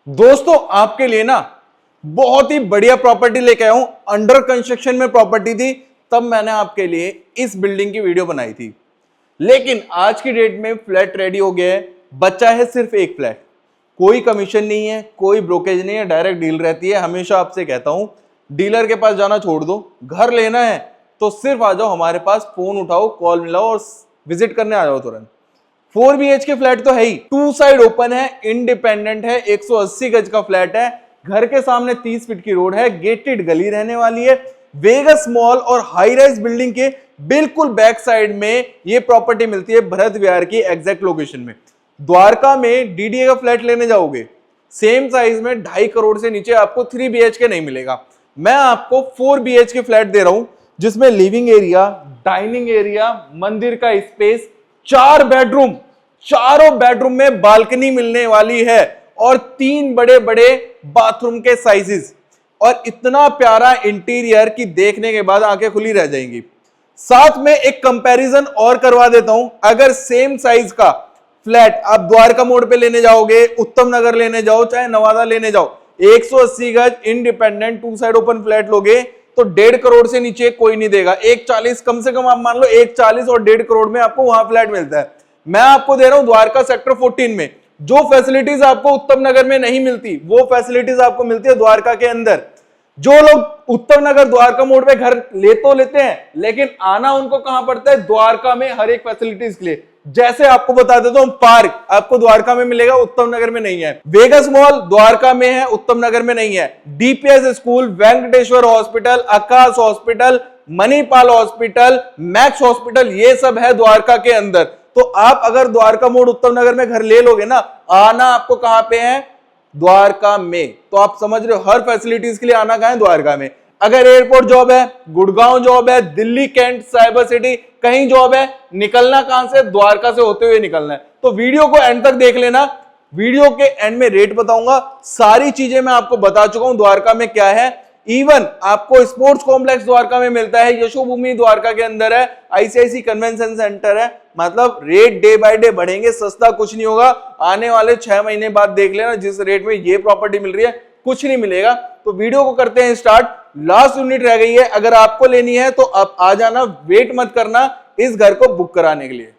दोस्तों आपके लिए ना बहुत ही बढ़िया प्रॉपर्टी लेके आया हूं। अंडर कंस्ट्रक्शन में प्रॉपर्टी थी, तब मैंने आपके लिए इस बिल्डिंग की वीडियो बनाई थी। लेकिन आज की डेट में फ्लैट रेडी हो गया है, बच्चा है सिर्फ एक फ्लैट, कोई कमीशन नहीं है, कोई ब्रोकेज नहीं है, डायरेक्ट डील रहती है। हमेशा आपसे कहता हूं डीलर के पास जाना छोड़ दो, घर लेना है तो सिर्फ आ जाओ हमारे पास, फोन उठाओ, कॉल मिलाओ और विजिट करने आ जाओ तुरंत। 4 BHK फ्लैट तो है ही, 2 साइड ओपन है, इंडिपेंडेंट है, 180 गज का फ्लैट है, घर के सामने 30 फीट की रोड है, गेटेड गली रहने वाली है। वेगस मॉल और हाई राइज बिल्डिंग के बिल्कुल बैक साइड में ये प्रॉपर्टी मिलती है, भरत विहार की एग्जैक्ट लोकेशन में। द्वारका में DDA का फ्लैट लेने जाओगे, सेम साइज में 2.5 करोड़ से नीचे आपको 3 BHK नहीं मिलेगा। मैं आपको 4 BHK फ्लैट दे रहा हूं, जिसमें लिविंग एरिया, डाइनिंग एरिया, मंदिर का स्पेस, 4 बेडरूम, चारों बेडरूम में बालकनी मिलने वाली है और 3 बड़े बड़े बाथरूम के साइजेस और इतना प्यारा इंटीरियर कि देखने के बाद आंखें खुली रह जाएंगी। साथ में एक कंपैरिजन और करवा देता हूं, अगर सेम साइज का फ्लैट आप द्वारका मोड़ पे लेने जाओगे, उत्तम नगर लेने जाओ, चाहे नवादा लेने जाओ, 180 गज इंडिपेंडेंट 2 साइड ओपन फ्लैट लोगे तो 1.5 करोड़ से नीचे कोई नहीं देगा। 140 कम से कम आप मान लो, 140 और 1.5 करोड़ में आपको वहां फ्लैट मिलता है। मैं आपको दे रहा हूं द्वारका सेक्टर 14 में, जो फैसिलिटीज आपको उत्तम नगर में नहीं मिलती वो फैसिलिटीज आपको मिलती है द्वारका के अंदर। जो लोग उत्तम नगर द्वारका मोड़ पे घर ले तो लेते हैं, लेकिन आना उनको कहां पड़ता है? द्वारका में हर एक फैसिलिटीज के लिए। जैसे आपको बता देता हूं, पार्क आपको द्वारका में मिलेगा, उत्तम नगर में नहीं है। वेगस मॉल द्वारका में है, उत्तम नगर में नहीं है। DPS school, Venkateshwara hospital, Aakash hospital, Manipal hospital, Max hospital, ये सब है द्वारका के अंदर। तो आप अगर द्वारका मोड़ उत्तम नगर में घर ले लोगे ना, आना आपको कहां पे है? द्वारका में। तो आप समझ रहे हो हर फैसिलिटीज के लिए आना कहां है? द्वारका में। अगर एयरपोर्ट जॉब है, गुड़गांव जॉब है, दिल्ली कैंट साइबर सिटी कहीं जॉब है, निकलना कहां से? द्वारका से होते हुए निकलना है। तो वीडियो को एंड तक देख लेना, वीडियो के एंड में रेट बताऊंगा, सारी चीजें मैं आपको बता चुका हूं द्वारका में क्या है। इवन आपको स्पोर्ट्स कॉम्प्लेक्स द्वारका में मिलता है, यशोभूमि द्वारका के अंदर है, ICIC कन्वेंशन सेंटर है। मतलब रेट डे बाय डे बढ़ेंगे, सस्ता कुछ नहीं होगा। आने वाले 6 महीने बाद देख लेना, जिस रेट में ये प्रॉपर्टी मिल रही है कुछ नहीं मिलेगा। तो वीडियो को करते हैं स्टार्ट, लास्ट यूनिट रह गई है। अगर आपको लेनी है तो आप आ जाना, वेट मत करना इस घर को बुक कराने के लिए।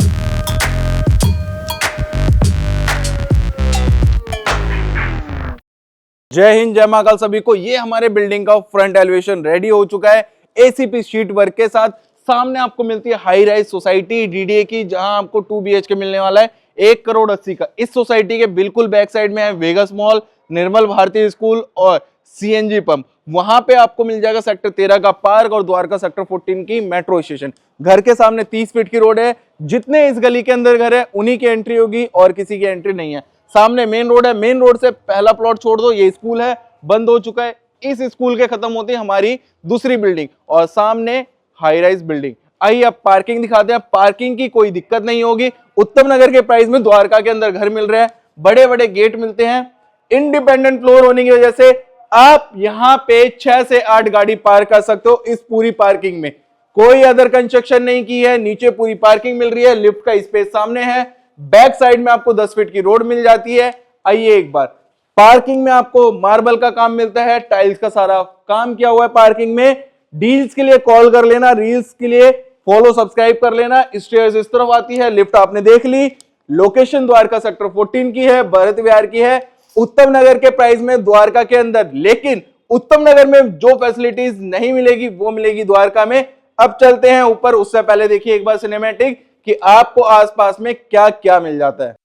जय हिंद, जय महाकाल सभी को। ये हमारे बिल्डिंग का फ्रंट एलिवेशन रेडी हो चुका है ACP शीट वर्क के साथ। सामने आपको मिलती है हाई राइज सोसाइटी DDA की, जहां आपको 2 BHK मिलने वाला है 1 करोड़ 80 का। इस सोसाइटी के बिल्कुल बैक साइड में है वेगस मॉल, निर्मल भारती स्कूल और CNG पंप। वहां पे आपको मिल जाएगा सेक्टर 13 का पार्क और द्वारका सेक्टर 14 की मेट्रो स्टेशन। घर के सामने 30 फीट की रोड है, जितने इस गली के अंदर घर है उन्हीं की एंट्री होगी और किसी की एंट्री नहीं है। सामने मेन रोड है, मेन रोड से पहला प्लॉट छोड़ दो, ये स्कूल है, बंद हो चुका है। इस स्कूल के खत्म होती है हमारी दूसरी बिल्डिंग और सामने हाई राइज बिल्डिंग। आइए अब पार्किंग दिखाते हैं। पार्किंग की कोई दिक्कत नहीं होगी। उत्तम नगर के प्राइस में द्वारका के अंदर घर मिल रहे हैं, बड़े बड़े गेट मिलते हैं। इंडिपेंडेंट फ्लोर होने की वजह से आप यहां पे 6 से 8 गाड़ी पार्क कर सकते हो। इस पूरी पार्किंग में कोई अदर कंस्ट्रक्शन नहीं की है, नीचे पूरी पार्किंग मिल रही है, लिफ्ट का स्पेस सामने है, बैक साइड में आपको 10 फीट की रोड मिल जाती है। आइए एक बार, पार्किंग में आपको मार्बल का काम मिलता है, टाइल्स का सारा काम किया हुआ है पार्किंग में। डील्स के लिए कॉल कर लेना, रील्स के लिए फॉलो सब्सक्राइब कर लेना। स्टेयर्स इस तरफ आती है, लिफ्ट आपने देख ली। लोकेशन द्वारका सेक्टर 14 की है, भरत विहार की है, उत्तम नगर के प्राइस में द्वारका के अंदर। लेकिन उत्तम नगर में जो फैसिलिटीज नहीं मिलेगी वो मिलेगी द्वारका में। अब चलते हैं ऊपर, उससे पहले देखिए एक बार सिनेमैटिक कि आपको आसपास में क्या क्या मिल जाता है।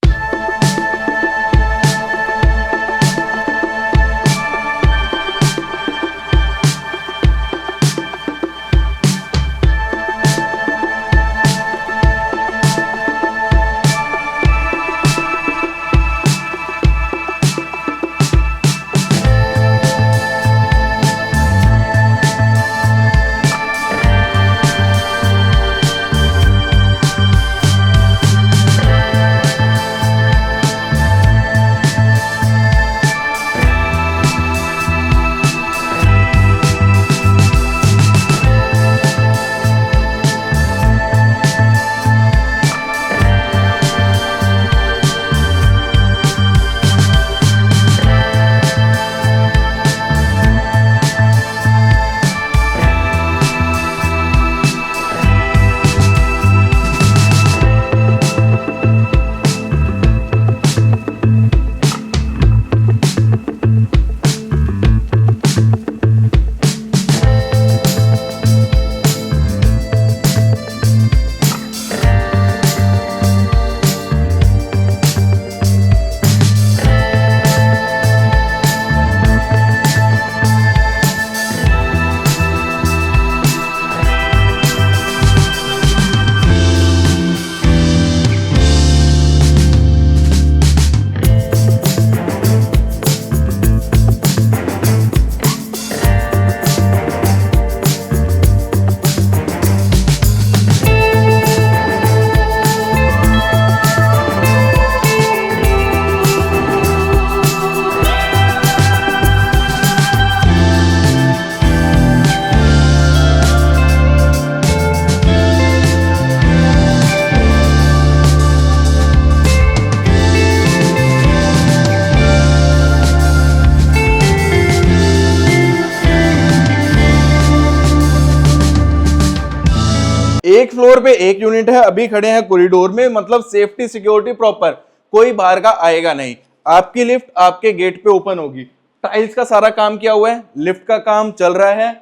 एक फ्लोर पे एक यूनिट है, अभी खड़े हैं कॉरिडोर में, मतलब सेफ्टी सिक्योरिटी प्रॉपर, कोई बाहर का आएगा नहीं। आपकी लिफ्ट आपके गेट पे ओपन होगी। टाइल्स का सारा काम किया हुआ है, लिफ्ट का काम चल रहा है,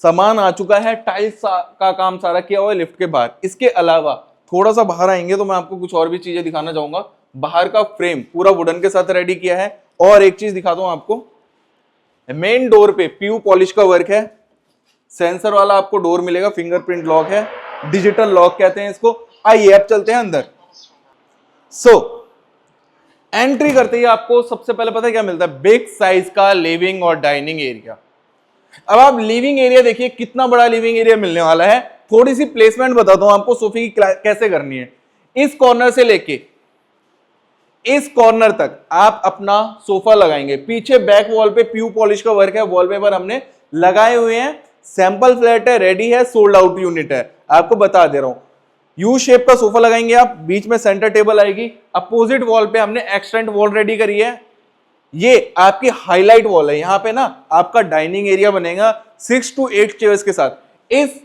सामान आ चुका है, टाइल्स का काम सारा किया हुआ है लिफ्ट के बाहर। इसके अलावा थोड़ा सा बाहर आएंगे तो मैं आपको कुछ और भी चीजें दिखाना चाहूंगा। बाहर का फ्रेम पूरा वुडन के साथ रेडी किया है। और एक चीज दिखाता हूं आपको, मेन डोर पे पीयू पॉलिश का वर्क है, सेंसर वाला आपको डोर मिलेगा, फिंगरप्रिंट लॉक है, डिजिटल लॉक कहते हैं इसको। आइए अब चलते हैं अंदर। एंट्री करते ही आपको सबसे पहले पता है क्या मिलता है, बिग साइज का लिविंग और डाइनिंग एरिया। अब आप लिविंग एरिया देखिए, कितना बड़ा लिविंग एरिया मिलने वाला है। थोड़ी सी प्लेसमेंट बताता हूं आपको सोफे की कैसे करनी है। इस कॉर्नर से लेके इस कॉर्नर तक आप अपना सोफा लगाएंगे। पीछे बैक वॉल पे प्यू पॉलिश का वर्क है, वॉलपेपर हमने लगाए हुए हैं। सैंपल फ्लैट है, रेडी है, सोल्ड आउट यूनिट है, आपको बता दे रहा हूं। यू शेप का सोफा लगाएंगे आप, बीच में सेंटर टेबल आएगी। अपोजिट वॉल पे हमने एक्सटेंट वॉल रेडी करी है, ये आपकी हाईलाइट वॉल है। यहां पे ना आपका डाइनिंग एरिया बनेगा 6 to 8 चेयर्स के साथ। इस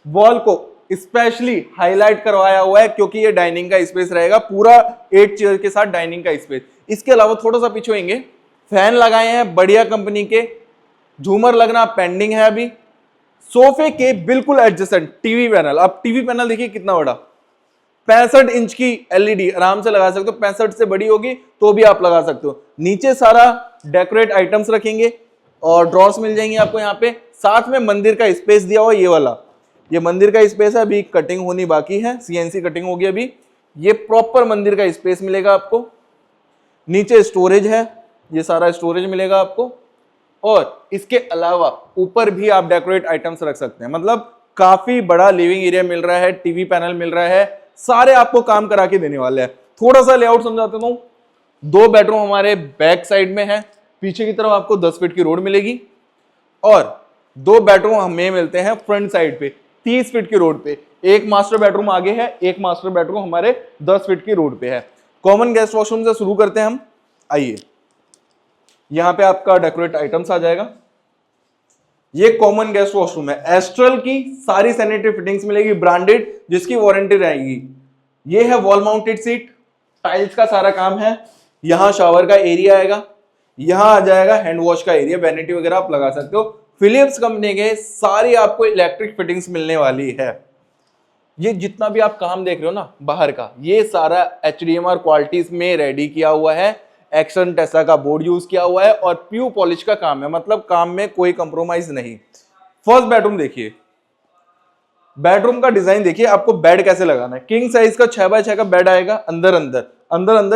वॉल को स्पेशली हाईलाइट करवाया हुआ है क्योंकि ये डाइनिंग का स्पेस रहेगा, पूरा 8 चेयर के साथ डाइनिंग का स्पेस। इसके अलावा थोड़ा सा पीछे होंगे, फैन लगाए हैं बढ़िया कंपनी के, झूमर लगना पेंडिंग है अभी। सोफे के बिल्कुल एडजेसेंट टीवी पैनल, अब टीवी पैनल देखिए कितना बड़ा, 65 इंच की एलईडी आराम से लगा सकते हो। 65 से बड़ी होगी तो भी आप लगा सकते हो। नीचे सारा डेकोरेट आइटम्स रखेंगे और ड्रॉर्स मिल जाएंगे आपको यहाँ पे। साथ में मंदिर का स्पेस दिया हुआ, ये वाला, ये मंदिर का स्पेस है, अभी कटिंग होनी बाकी है, सीएनसी कटिंग होगी अभी। ये प्रॉपर मंदिर का स्पेस मिलेगा आपको। नीचे स्टोरेज है, ये सारा स्टोरेज मिलेगा आपको। और इसके अलावा ऊपर भी आप डेकोरेट आइटम्स रख सकते हैं, मतलब काफी बड़ा लिविंग एरिया मिल रहा है, टीवी पैनल मिल रहा है, सारे आपको काम करा के देने वाले हैं। थोड़ा सा लेआउट समझाता हूं। 2 बेडरूम हमारे बैक साइड में है, पीछे की तरफ आपको 10 फीट की रोड मिलेगी, और 2 बेडरूम हमें मिलते हैं फ्रंट साइड पे 30 फीट की रोड पे। एक मास्टर बेडरूम आगे है, एक मास्टर बेडरूम हमारे 10 फीट की रोड पे है। कॉमन गेस्ट वॉशरूम से शुरू करते हैं हम। आइए, यहां पे आपका डेकोरेट आइटम्स आ जाएगा। ये कॉमन गेस्ट वॉशरूम है, एस्ट्रल की सारी सैनिटरी फिटिंग्स मिलेगी, ब्रांडेड, जिसकी वारंटी रहेगी। ये है वॉल माउंटेड सीट, टाइल्स का सारा काम है। यहां शावर का एरिया आएगा, यहां आ जाएगा हैंड वॉश का एरिया, वैनिटी वगैरह आप लगा सकते हो। फिलिप्स कंपनी के सारी आपको इलेक्ट्रिक फिटिंग्स मिलने वाली है। ये जितना भी आप काम देख रहे हो ना बाहर का, ये सारा HDMR क्वालिटीज में रेडी किया हुआ है। एक्शन टेस्ला का बोर्ड यूज किया हुआ है और प्यू पॉलिश का काम है, मतलब काम में कोई कंप्रोमाइज नहीं। फर्स्ट बेडरूम देखिए, बेडरूम का डिजाइन देखिए, आपको बेड कैसे लगाना है। किंग साइज का 6x6 का बेड आएगा, अंदर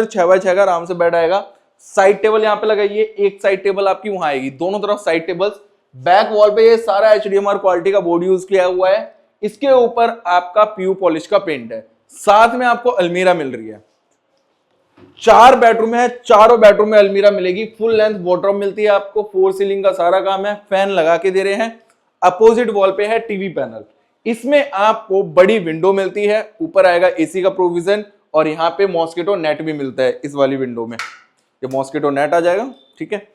6x6 का आराम से बेड आएगा। साइड टेबल यहाँ पे लगाइए, एक साइड टेबल आपकी वहां आएगी, दोनों तरफ साइड टेबल्स। बैक वॉल पे ये सारा HDMR क्वालिटी का बोर्ड यूज किया हुआ है। इसके ऊपर आपका प्यू पॉलिश का पेंट है, साथ में आपको अलमीरा मिल रही है। 4 बेडरूम है, चारों बेडरूम में अलमीरा मिलेगी, फुल लेंथ वार्डरोब मिलती है आपको, 4 सीलिंग का सारा काम है, फैन लगा के दे रहे हैं। अपोजिट वॉल पे है टीवी पैनल, इसमें आपको बड़ी विंडो मिलती है, ऊपर आएगा एसी का प्रोविजन, और यहाँ पे मॉस्किटो नेट भी मिलता है इस वाली विंडो में, ये मॉस्किटो नेट आ जाएगा। ठीक है,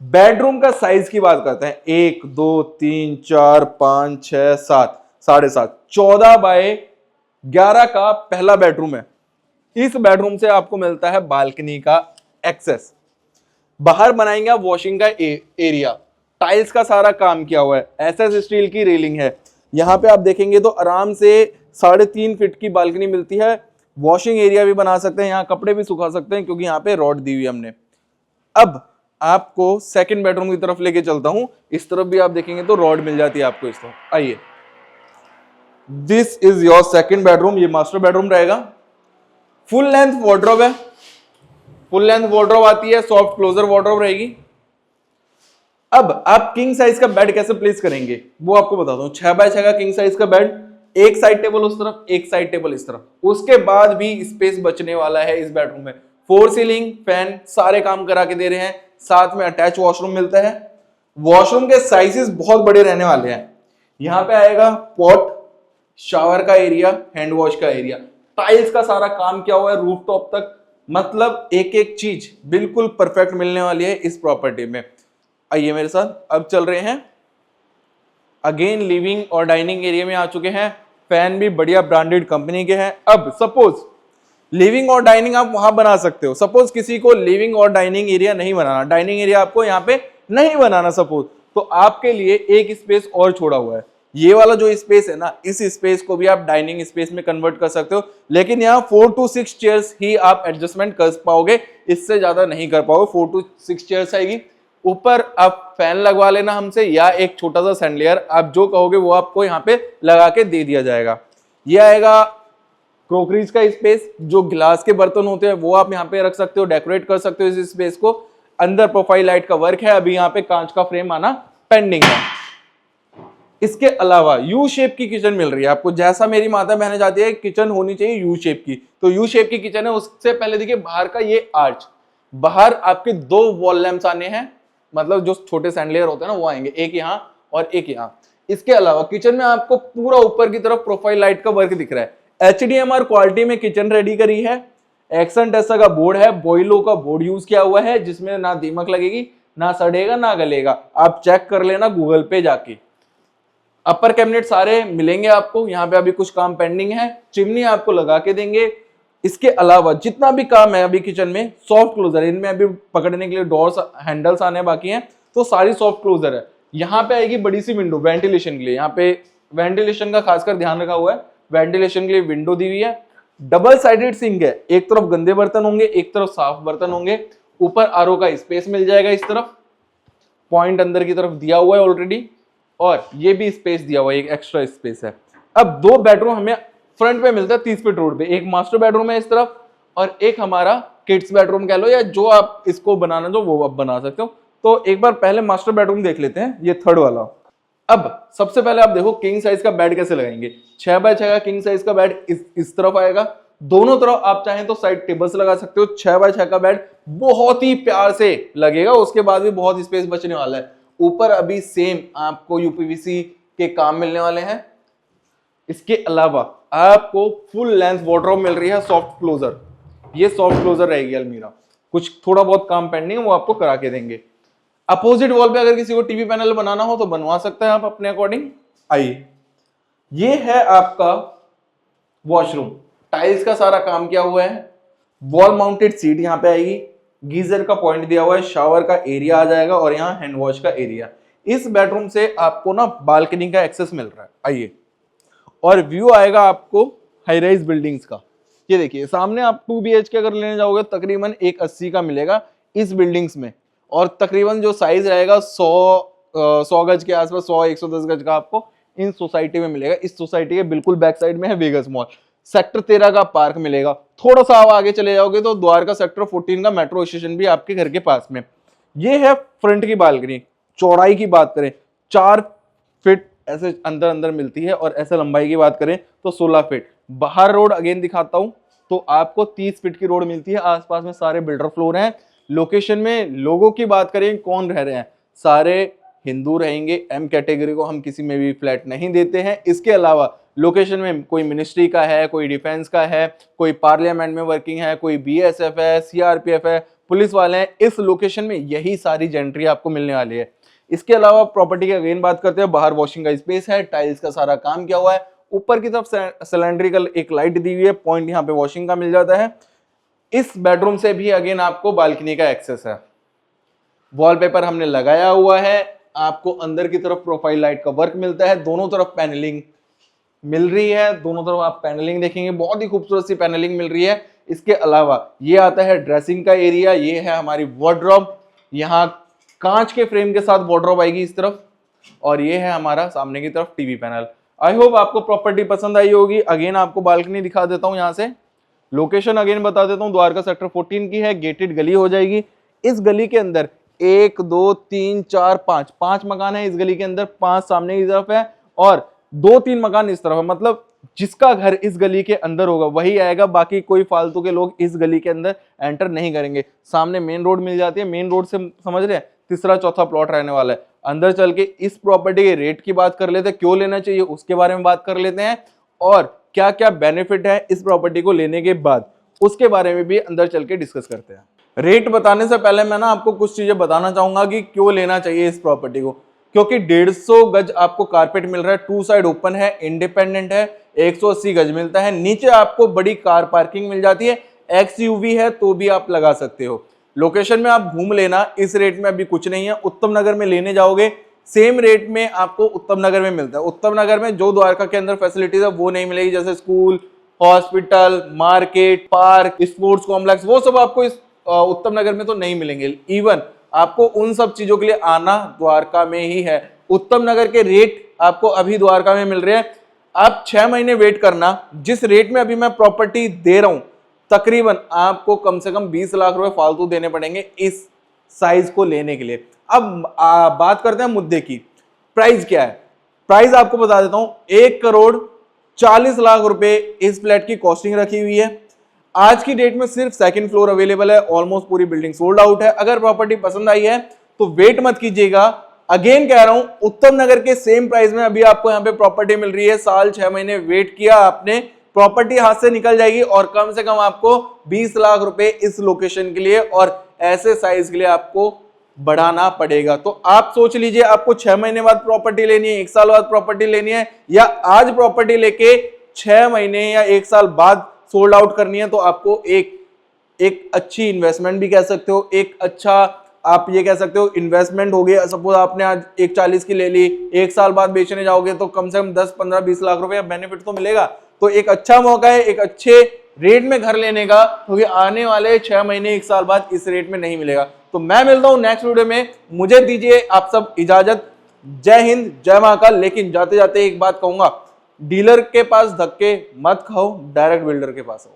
बेडरूम का साइज की बात करते हैं, 1 2 3 4 5 6 7 7.5 14 बाय 11 का पहला बेडरूम है। इस बेडरूम से आपको मिलता है बालकनी का एक्सेस। बाहर बनाएंगे आप वॉशिंग का एरिया, टाइल्स का सारा काम किया हुआ है, SS स्टील की रेलिंग है। यहाँ पे आप देखेंगे तो आराम से 3.5 फीट की बालकनी मिलती है। वॉशिंग एरिया भी बना सकते हैं, यहाँ कपड़े भी सुखा सकते हैं क्योंकि यहाँ पे रॉड दी हुई हमने। अब आपको सेकंड बेडरूम की तरफ लेके चलता हूं, इस तरफ भी आप देखेंगे तो रॉड मिल जाती है आपको इस तरफ। आइए, this is your second bedroom, ये मास्टर बेडरूम रहेगा। फुल लेंथ वार्डरोब है, फुल लेंथ वार्डरोब आती है, सॉफ्ट क्लोजर वार्डरोब रहेगी। अब आप किंग साइज का बेड कैसे प्लेस करेंगे वो आपको बताता हूं। 6x6 का किंग साइज का बेड, एक साइड टेबल उस तरफ, एक साइड टेबल इस तरफ। उसके बाद भी स्पेस बचने वाला है इस बेडरूम में। 4 सीलिंग, फैन, सारे काम करा के दे रहे हैं। साथ में अटैच वॉशरूम मिलता है। वॉशरूम के साइजेस बहुत बड़े रहने वाले हैं। यहां पे आएगा पॉट, शावर का एरिया, हैंड वॉश का एरिया, टाइल्स का सारा काम किया हुआ है रूफ टॉप तक, मतलब एक एक चीज बिल्कुल परफेक्ट मिलने वाली है इस प्रॉपर्टी में। आइए मेरे साथ, अब चल रहे हैं अगेन लिविंग और डाइनिंग एरिया में आ चुके हैं। फैन भी बढ़िया ब्रांडेड कंपनी के हैं। अब सपोज लिविंग और डाइनिंग आप वहां बना सकते हो, सपोज किसी को लिविंग और डाइनिंग एरिया नहीं बनाना, डाइनिंग एरिया आपको यहाँ पे नहीं बनाना सपोज, तो आपके लिए एक स्पेस और छोड़ा हुआ है। ये वाला जो स्पेस है ना, इस स्पेस को भी आप डाइनिंग स्पेस में कन्वर्ट कर सकते हो, लेकिन यहाँ 4 to 6 चेयर्स ही आप एडजस्टमेंट कर पाओगे, इससे ज्यादा नहीं कर पाओगे। 4 to 6 चेयर्स आएगी। ऊपर आप फैन लगवा लेना हमसे, या एक छोटा सा सैंडलियर, आप जो कहोगे वो आपको यहाँ पे लगा के दे दिया जाएगा। ये आएगा क्रोकरीज का स्पेस, जो गिलास के बर्तन होते हैं वो आप यहाँ पे रख सकते हो, डेकोरेट कर सकते हो इस स्पेस को। अंदर प्रोफाइल लाइट का वर्क है, अभी यहाँ पे कांच का फ्रेम आना पेंडिंग है। इसके अलावा यू शेप की किचन मिल रही है आपको, जैसा मेरी माता बहने जाती है किचन होनी चाहिए यू शेप की, तो यू शेप की किचन है। उससे पहले देखिए बाहर का ये आर्च, बाहर आपके 2 वॉल लैंप्स आने हैं, मतलब जो छोटे सैंडलियर होते हैं ना वो आएंगे, एक यहाँ और एक यहाँ। इसके अलावा किचन में आपको पूरा ऊपर की तरफ प्रोफाइल लाइट का वर्क दिख रहा है। HDMR क्वालिटी में किचन रेडी करी है। एक्सन टेस्टा का बोर्ड है, बॉयलो का बोर्ड यूज किया हुआ है, जिसमें ना दीमक लगेगी, ना सड़ेगा, ना गलेगा। आप चेक कर लेना गूगल पे जाके। अपर कैबिनेट सारे मिलेंगे आपको, यहाँ पे अभी कुछ काम पेंडिंग है, चिमनी आपको लगा के देंगे। इसके अलावा जितना भी काम है अभी किचन में, सॉफ्ट क्लोजर, इनमें अभी पकड़ने के लिए डोर्स हैंडल्स आने बाकी हैं, तो सारी सॉफ्ट क्लोजर है। यहाँ पे आएगी बड़ी सी विंडो वेंटिलेशन के लिए, यहाँ पे वेंटिलेशन का खासकर ध्यान रखा हुआ है, वेंटिलेशन के लिए विंडो दी हुई है। डबल साइडेड सिंक है, एक तरफ गंदे बर्तन होंगे, एक तरफ साफ बर्तन होंगे। ऊपर आरओ का स्पेस मिल जाएगा, इस तरफ पॉइंट अंदर की तरफ दिया हुआ है ऑलरेडी, और ये भी स्पेस दिया हुआ है, एक एक्स्ट्रा स्पेस है। अब 2 बेडरूम हमें फ्रंट पे मिलता है 30 फीट रोड पे, एक मास्टर बेडरूम है इस तरफ, और एक हमारा किड्स बेडरूम कह लो, या जो आप इसको बनाना जो वो आप बना सकते हो। तो एक बार पहले मास्टर बेडरूम देख लेते हैं, ये 3rd वाला। अब सबसे पहले आप देखो किंग साइज का बेड कैसे लगाएंगे। 6 बाय 6 का किंग साइज का बेड इस तरफ आएगा, दोनों तरफ आप चाहें तो साइड टेबल्स लगा सकते हो। 6 बाय 6 का बेड बहुत ही प्यार से लगेगा, उसके बाद भी बहुत स्पेस बचने वाला है। ऊपर अभी सेम आपको यूपीवीसी के काम मिलने वाले हैं। इसके अलावा आपको फुल लेंथ वार्डरोब मिल रही है, सॉफ्ट क्लोजर, ये सॉफ्ट क्लोजर रहेगी अलमीरा। कुछ थोड़ा बहुत काम पेंडिंग है वो आपको करा के देंगे। अपोजिट वॉल पे अगर किसी को टीवी पैनल बनाना हो तो बनवा सकते हैं आप अपने अकॉर्डिंग। आइए, ये है आपका वॉशरूम, टाइल्स का सारा काम किया हुआ है। वॉल माउंटेड सीट यहाँ पे आएगी, गीजर का पॉइंट दिया हुआ है, शावर का एरिया आ जाएगा, और यहाँ हैंड वॉश का एरिया। इस बेडरूम से आपको ना बालकनी का एक्सेस मिल रहा है। आइए, और व्यू आएगा आपको हाई राइज बिल्डिंग्स का। ये देखिए सामने आप 2 BHK अगर लेने जाओगे तकरीबन 180 का मिलेगा इस बिल्डिंग्स में, और तकरीबन जो साइज रहेगा 100 गज के आसपास, 100-110 गज का आपको इन सोसाइटी में मिलेगा। इस सोसाइटी के बिल्कुल बैक साइड में है वेगस मॉल। सेक्टर 13 का पार्क मिलेगा। थोड़ा सा आप आगे चले जाओगे तो द्वारका सेक्टर 14 का मेट्रो स्टेशन भी आपके घर के पास में। ये है फ्रंट की बालकनी। चौड़ाई की बात करें 4 फीट ऐसे अंदर अंदर मिलती है, और ऐसे लंबाई की बात करें तो 16 फीट। बाहर रोड अगेन दिखाता हूं तो आपको 30 फीट की रोड मिलती है। आसपास में सारे बिल्डर फ्लोर हैं। लोकेशन में लोगों की बात करें कौन रह रहे हैं, सारे हिंदू रहेंगे। M कैटेगरी को हम किसी में भी फ्लैट नहीं देते हैं। इसके अलावा लोकेशन में कोई मिनिस्ट्री का है, कोई डिफेंस का है, कोई पार्लियामेंट में वर्किंग है, कोई BSF है, CRPF है, पुलिस वाले हैं। इस लोकेशन में यही सारी जेंट्री आपको मिलने वाली है। इसके अलावा प्रॉपर्टी की अगेन बात करते हैं, बाहर वॉशिंग का स्पेस है, टाइल्स का सारा काम किया हुआ है। ऊपर की तरफ सिलेंड्रिकल एक लाइट दी हुई है, पॉइंट यहाँ पे वॉशिंग का मिल जाता है। इस बेडरूम से भी अगेन आपको बालकनी का एक्सेस है। वॉलपेपर हमने लगाया हुआ है। आपको अंदर की तरफ प्रोफाइल लाइट का वर्क मिलता है, दोनों तरफ पैनलिंग मिल रही है। दोनों तरफ आप पैनलिंग देखेंगे, बहुत ही खूबसूरत सी पैनलिंग मिल रही है। इसके अलावा ये आता है ड्रेसिंग का एरिया, ये है हमारी वार्डरोब। यहाँ कांच के फ्रेम के साथ वार्डरोब आएगी इस तरफ, और ये है हमारा सामने की तरफ टीवी पैनल। आई होप आपको प्रॉपर्टी पसंद आई होगी। अगेन आपको बालकनी दिखा देता हूँ यहाँ से। लोकेशन अगेन बता देता हूँ, द्वारका सेक्टर 14 की है। गेटेड गली हो जाएगी। इस गली के अंदर 1 2 3 4 5 मकान है इस गली के अंदर। 5 सामने की तरफ है और 2-3 मकान इस तरफ है। मतलब जिसका घर इस गली के अंदर होगा वही आएगा, बाकी कोई फालतू के लोग इस गली के अंदर एंटर नहीं करेंगे। सामने मेन रोड मिल जाती है, मेन रोड से समझ रहे हैं 3रा-4था प्लॉट रहने वाला है। अंदर चल के इस प्रॉपर्टी के रेट की बात कर लेते हैं, क्यों लेना चाहिए उसके बारे में बात कर लेते हैं, और क्या क्या बेनिफिट है इस प्रॉपर्टी को लेने के बाद उसके बारे में भी अंदर चल के डिस्कस करते हैं। रेट बताने से पहले मैं ना आपको कुछ चीजें बताना चाहूंगा कि क्यों लेना चाहिए इस प्रॉपर्टी को। क्योंकि 150 गज आपको कारपेट मिल रहा है, 2 साइड ओपन है, इंडिपेंडेंट है, 180 गज मिलता है, नीचे आपको बड़ी कार पार्किंग मिल जाती है, एक्सयूवी है तो भी आप लगा सकते हो। लोकेशन में आप घूम लेना, इस रेट में अभी कुछ नहीं है। उत्तम नगर में लेने जाओगे सेम रेट में आपको उत्तम नगर में मिलता है। उत्तम नगर में जो द्वारका के अंदर फैसिलिटीज है वो नहीं मिलेगी, जैसे school, hospital, market, park, sports complex, वो सब आपको इस उत्तम नगर में तो नहीं मिलेंगे। इवन आपको उन सब चीजों के लिए आना द्वारका में ही है। उत्तम नगर के रेट आपको अभी द्वारका में मिल रहे हैं, आप 6 महीने वेट करना। जिस रेट में अभी मैं प्रॉपर्टी दे रहा हूं, तकरीबन आपको कम से कम 20 लाख रुपए फालतू देने पड़ेंगे इस साइज को लेने के लिए। अब बात करते हैं मुद्दे की, प्राइस क्या है। प्राइस आपको बता देता हूं, 1,40,00,000 रुपए इस फ्लैट की कॉस्टिंग रखी हुई है। आज की डेट में सिर्फ सेकंड फ्लोर अवेलेबल है, ऑलमोस्ट पूरी बिल्डिंग सोल्ड आउट है। अगर प्रॉपर्टी पसंद आई है तो वेट मत कीजिएगा। अगेन कह रहा हूं, उत्तम नगर के सेम प्राइस में अभी आपको यहां पे प्रॉपर्टी मिल रही है। साल 6 महीने वेट किया आपने, प्रॉपर्टी हाथ से निकल जाएगी और कम से कम आपको 20 लाख रुपए इस लोकेशन के लिए और ऐसे साइज के लिए आपको बढ़ाना पड़ेगा। तो आप सोच लीजिए, आपको 6 महीने बाद प्रॉपर्टी लेनी है, 1 साल बाद प्रॉपर्टी लेनी है, या आज प्रॉपर्टी लेके 6 महीने या 1 साल बाद सोल्ड आउट करनी है, तो आपको एक अच्छी इन्वेस्टमेंट भी कह सकते हो, एक अच्छा आप ये कह सकते हो इन्वेस्टमेंट हो गया। सपोज आपने आज 1,40 की ले ली, 1 साल बाद बेचने जाओगे तो कम से कम 10, 15, 20 लाख रुपए बेनिफिट तो मिलेगा। तो एक अच्छा मौका है एक अच्छे रेट में घर लेने का, क्योंकि आने वाले 6 महीने 1 साल बाद इस रेट में नहीं मिलेगा। तो मैं मिलता हूं नेक्स्ट वीडियो में, मुझे दीजिए आप सब इजाजत। जय हिंद, जय महाकाल। लेकिन जाते जाते एक बात कहूंगा, डीलर के पास धक्के मत खाओ, डायरेक्ट बिल्डर के पास आओ।